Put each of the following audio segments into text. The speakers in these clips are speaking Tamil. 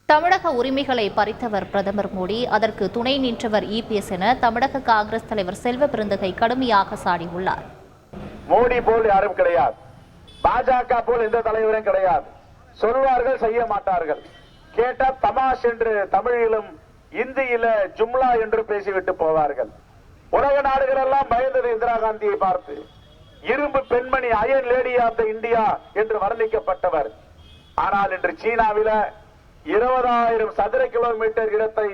தமிழக உரிமைகளை பறித்தவர் பிரதமர் மோடி, அதற்கு துணை நின்றவர் இபிஎஸ் என தமிழக காங்கிரஸ் தலைவர் செல்வ பெருந்தகை கடுமையாக சாடியுள்ளார். மோடி போல் யாரும் கிடையாது, பாஜக போல் எந்த தலைவரும் கிடையாது. சொல்வார்கள், செய்ய மாட்டார்கள். கேட்டா தமாஷ் என்று தமிழிலும் இந்தியில ஜும்லா என்று பேசிவிட்டு போவார்கள். உலக நாடுகள் எல்லாம் பயந்தது இந்திரா காந்தியை பார்த்து. இரும்பு பெண்மணி, iron lady of the India என்று வர்ணிக்கப்பட்டவர். ஆனால் இன்று சீனாவில 20,000 சதுர கிலோமீட்டர் இடத்தை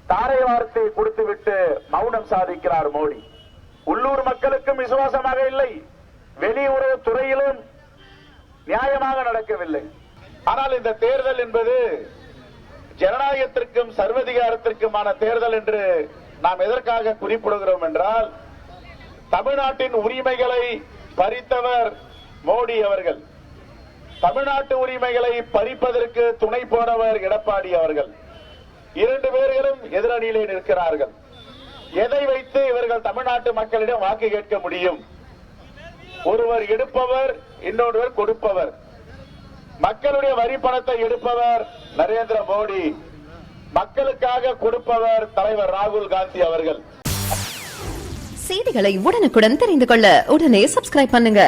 தாரை வார்த்தை கொடுத்துவிட்டு மௌனம் சாதிக்கிறார் மோடி. உள்ளூர் மக்களுக்கும் விசுவாசமாக இல்லை, வெளியுறவு துறையிலும் நியாயமாக நடக்கவில்லை. ஆனால் இந்த தேர்தல் என்பது ஜனநாயகத்திற்கும் சர்வதிகாரத்திற்குமான தேர்தல் என்று நாம் எதற்காக குறிப்பிடுகிறோம் என்றால், தமிழ்நாட்டின் உரிமைகளை பறித்தவர் மோடி அவர்கள், தமிழ்நாட்டு உரிமைகளை பறிப்பதற்கு துணை போனவர் எடப்பாடி அவர்கள். இரண்டு பேர்களும் எதிரணியிலே நிற்கிறார்கள். எதை வைத்து இவர்கள் தமிழ்நாட்டு மக்களிடம் வாக்கு கேட்க முடியும்? ஒருவர் எடுப்பவர், இன்னொருவர் கொடுப்பவர். மக்களுடைய வரி பணத்தை எடுப்பவர் நரேந்திர மோடி, மக்களுக்காக கொடுப்பவர் தலைவர் ராகுல் காந்தி அவர்கள். செய்திகளை உடனுக்குடன் தெரிந்து கொள்ள உடனே சப்ஸ்கிரைப் பண்ணுங்க.